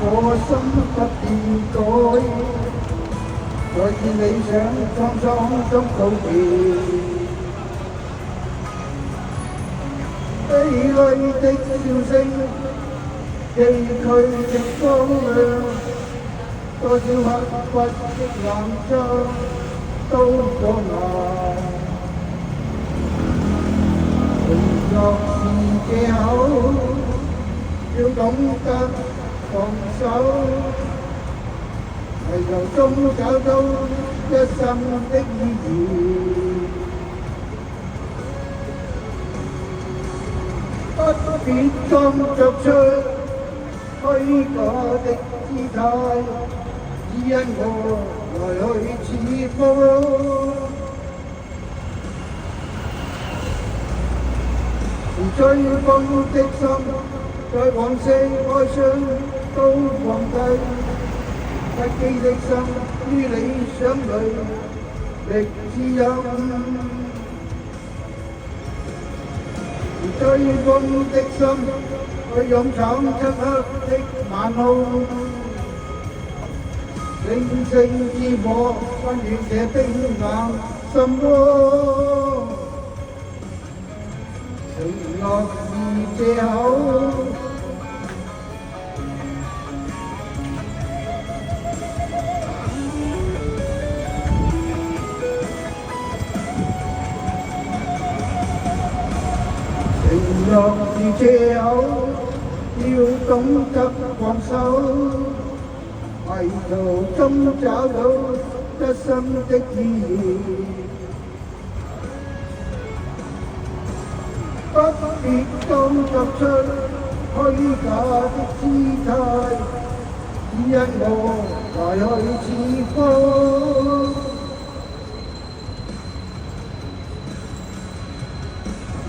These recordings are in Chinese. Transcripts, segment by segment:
我心不變改，再見理想蒼蒼中告別，悲淚的笑聲，崎嶇的光亮，多少刻骨的冷霜都過眼。承諾是藉口，要懂得放手，為求中找到一生的意義。不必裝作出虛假的姿態，只因我來去似風。追風的心，在往昔哀傷都放低，不羈的心於理想裏力滋陰。追風的心，去勇闖漆黑的晚空，星星之火溫暖這冰冷心窩。承諾是藉口，承諾是藉口，要懂得放手，為途中找到一生的意義。不必裝作出虛假的姿態，只因我來去似風。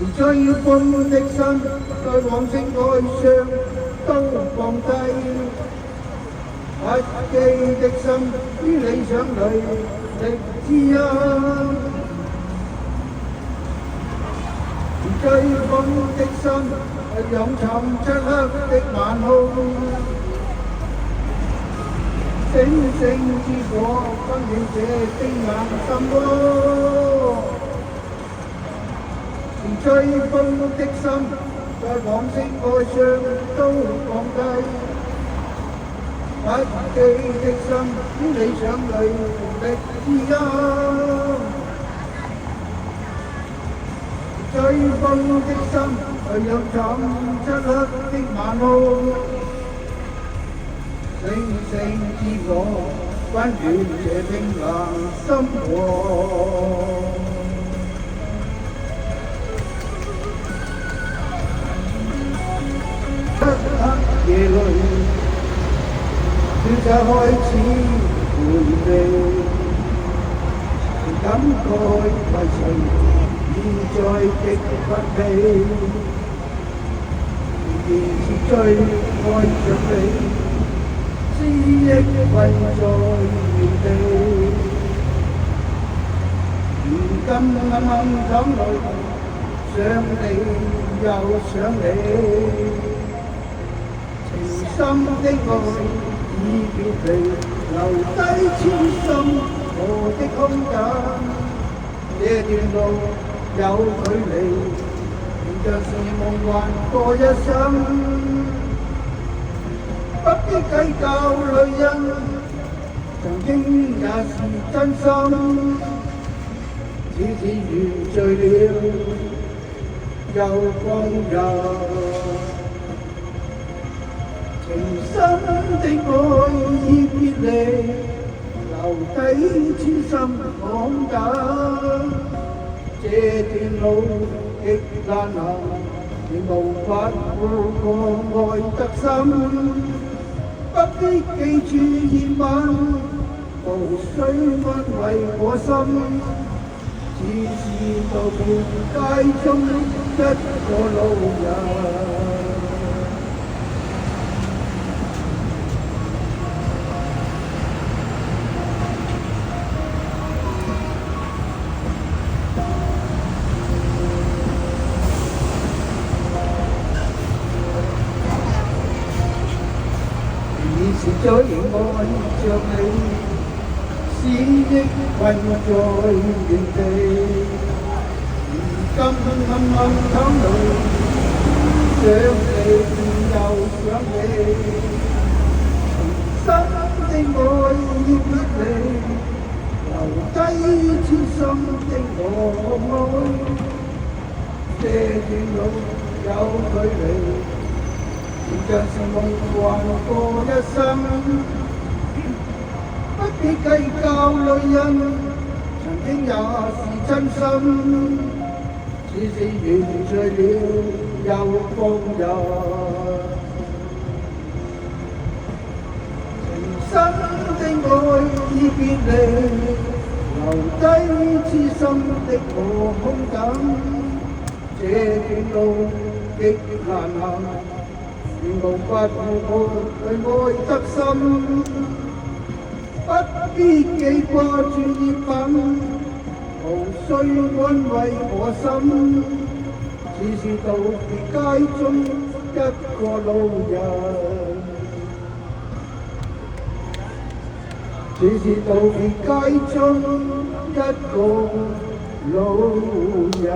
而追風的心，對往昔哀傷都放低，不羈的心於理想裏力滋陰。追風的心，去勇闖漆黑的晚空，星星之火溫暖這冰冷心窩。而追風的心，在往昔哀傷都放低，不羈的心於理想裏力滋陰。追風的心，去勇闖漆黑的晚空，星星之火溫暖這冰冷心窩。漆黑夜裏，小姐開始回味，感慨為誰？現在極不起，仍是最愛着你，思憶困在原地。如今暗暗淌淚，想你又想你，情深的愛已別離，留低千心我的空間。這段路有距離，像是夢幻過一生，不必計較淚印，曾經也是真心，只是緣聚了又放任，情深的愛已別離，留低千心綁架。這段路極難行，仍無法負荷愛得深，不必記住熱吻，無需安慰我心，只是道別街中一個路人。已是最愛着你，思憶困在原地。如今暗暗淌淚，想你又想你，深的愛要別離，留低痴心的我愛，這段路有距離。像是夢幻過一生，不必計較淚印，曾經也是真心，只是緣聚了又放人。情深的愛已別離，留低痴心的我空等，這段路極難行。願無法負對愛得深，不必記掛住熱品，無需安慰我心，只是道別街中一個路人，只是道別街中一個路人。